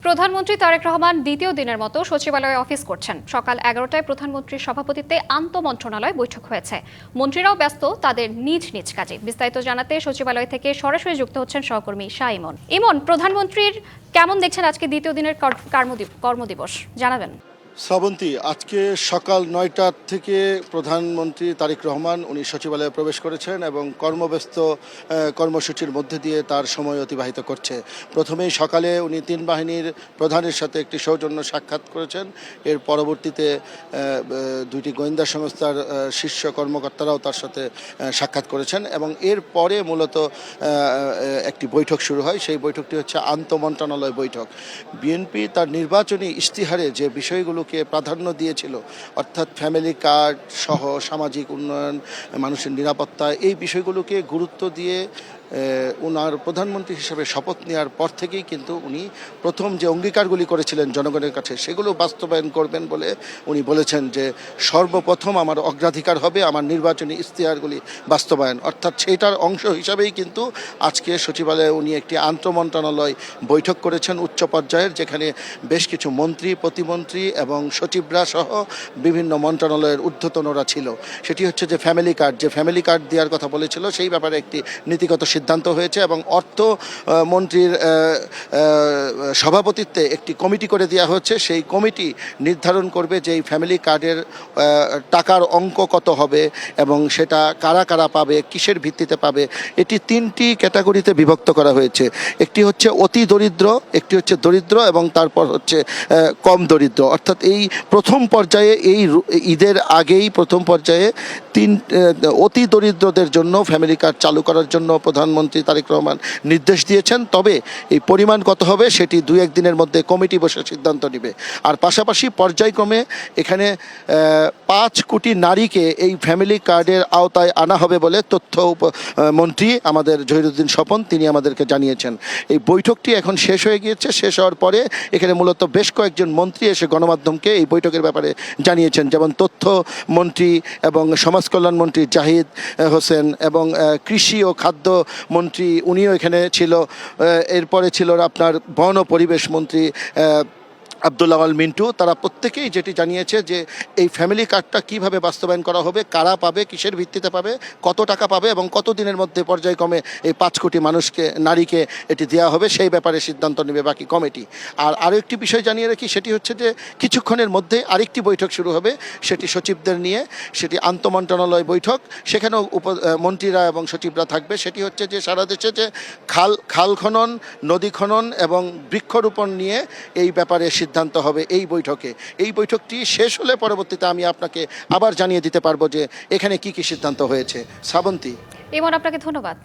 প্রধানমন্ত্রী তারেক রহমান দ্বিতীয় দিনের মতো সচিবালয়ে অফিস করছেন। সকাল 11টায় প্রধানমন্ত্রীর সভাপতিত্বে আন্তঃমন্ত্রণালয় বৈঠক হয়েছে। মন্ত্রীরাও ব্যস্ত তাদের নিজ নিজ কাজে। বিস্তারিত জানাতে সচিবালয় থেকে সরাসরি যুক্ত হচ্ছেন সহকর্মী শাহ ইমন। ইমন, প্রধানমন্ত্রীর কেমন দেখছেন আজকে দ্বিতীয় দিনের কর্মদিবস জানাবেন। শ্রাবন্তী, আজকে সকাল 9টা থেকে প্রধানমন্ত্রী তারেক রহমান উনি সচিবালয়ে প্রবেশ করেছেন এবং কর্মব্যস্ত কর্মসূচির মধ্যে দিয়ে তার সময় অতিবাহিত করছে। প্রথমেই সকালে উনি তিন বাহিনীর প্রধানের সাথে একটি সৌজন্য সাক্ষাৎ করেছেন। এর পরবর্তীতে দুইটি গোয়েন্দা সংস্থার শীর্ষ কর্মকর্তারাও তার সাথে সাক্ষাৎ করেছেন এবং এর পরে মূলত একটি বৈঠক শুরু হয়। সেই বৈঠকটি হচ্ছে আন্তঃমন্ত্রণালয় বৈঠক। বিএনপি তার নির্বাচনী ইশতেহারে যে বিষয়গুলো প্রাধান্য দিয়েছিল, অর্থাৎ ফ্যামিলি কার্ড সহ সামাজিক উন্নয়ন, মানুষের নিরাপত্তা, এই বিষয়গুলোকে গুরুত্ব দিয়ে ওনার প্রধানমন্ত্রী হিসেবে শপথ নেওয়ার পর থেকেই কিন্তু উনি প্রথম যে অঙ্গীকারগুলি করেছিলেন জনগণের কাছে সেগুলো বাস্তবায়ন করবেন বলে উনি বলেছেন যে সর্বপ্রথম আমার অগ্রাধিকার হবে আমার নির্বাচনী ইশতেহারগুলি বাস্তবায়ন। অর্থাৎ সেটার অংশ হিসাবেই কিন্তু আজকে সচিবালয়ে উনি একটি আন্তঃমন্ত্রণালয় বৈঠক করেছেন উচ্চ পর্যায়ের, যেখানে বেশ কিছু মন্ত্রী, প্রতিমন্ত্রী এবং সচিবরা সহ বিভিন্ন মন্ত্রণালয়ের ঊর্ধ্বতনরা ছিল। সেটি হচ্ছে যে ফ্যামিলি কার্ড দেওয়ার কথা বলেছিল, সেই ব্যাপারে একটি নীতিগত সিদ্ধান্ত হয়েছে এবং অর্থ মন্ত্রীর সভাপতিত্বে একটি কমিটি করে দেওয়া হচ্ছে। সেই কমিটি নির্ধারণ করবে যে এই ফ্যামিলি কার্ডের টাকার অঙ্ক কত হবে এবং সেটা কারা কারা পাবে, কিসের ভিত্তিতে পাবে। এটি তিনটি ক্যাটাগরিতে বিভক্ত করা হয়েছে। একটি হচ্ছে অতি দরিদ্র, একটি হচ্ছে দরিদ্র এবং তারপর হচ্ছে কম দরিদ্র। অর্থাৎ এই প্রথম পর্যায়ে, এই ঈদের আগেই প্রথম পর্যায়ে অতি দরিদ্রদের জন্য ফ্যামিলি কার্ড চালু করার জন্য প্রধানমন্ত্রী তারেক রহমান নির্দেশ দিয়েছেন। তবে এই পরিমাণ কত হবে সেটি 2-1 দিনের মধ্যে কমিটি বসে সিদ্ধান্ত নেবে। আর পাশাপাশি পর্যায়ক্রমে এখানে 5 কোটি নারীকে এই ফ্যামিলি কার্ডের আওতায় আনা হবে বলে তথ্য মন্ত্রী আমাদের জহিরুদ্দিন স্বপন তিনি আমাদেরকে জানিয়েছেন। এই বৈঠকটি এখন শেষ হয়ে গিয়েছে। শেষ হওয়ার পরে এখানে মূলত বেশ কয়েকজন মন্ত্রী এসে গণমাধ্যমকে এই বৈঠকের ব্যাপারে জানিয়েছেন, যেমন তথ্য মন্ত্রী এবং সমাজ কল্যাণ মন্ত্রী জাহিদ হোসেন এবং কৃষি ও খাদ্য মন্ত্রী উনিও এখানে ছিল। এরপরে ছিল আপনার বন ও পরিবেশ মন্ত্রী আব্দুল আওয়াল মিন্টু। তারা প্রত্যেকেই যেটি জানিয়েছে যে এই ফ্যামিলি কার্ডটা কিভাবে বাস্তবায়ন করা হবে, কারা পাবে, কিসের ভিত্তিতে পাবে, কত টাকা পাবে এবং কত দিনের মধ্যে পর্যায়ক্রমে এই 5 কোটি নারীকে এটি দেওয়া হবে, সেই ব্যাপারে সিদ্ধান্ত নেবে বাকি কমিটি। আর আরও একটি বিষয় জানিয়ে রাখি, সেটি হচ্ছে যে কিছুক্ষণের মধ্যে আরেকটি বৈঠক শুরু হবে, সেটি সচিবদের নিয়ে, সেটি আন্তঃমন্ত্রণালয় বৈঠক। সেখানেও মন্ত্রীরা এবং সচিবরা থাকবে। সেটি হচ্ছে যে সারা দেশে যে খাল খনন, নদী খনন এবং বৃক্ষরোপণ নিয়ে এই ব্যাপারে সিদ্ধান্ত হবে এই বৈঠকে। এই বৈঠকটি শেষ হলে পরবর্তীতে আমি আপনাকে আবার জানিয়ে দিতে পারবো যে এখানে কি কি সিদ্ধান্ত হয়েছে। শ্রাবন্তী, ইমন, আপনাকে ধন্যবাদ।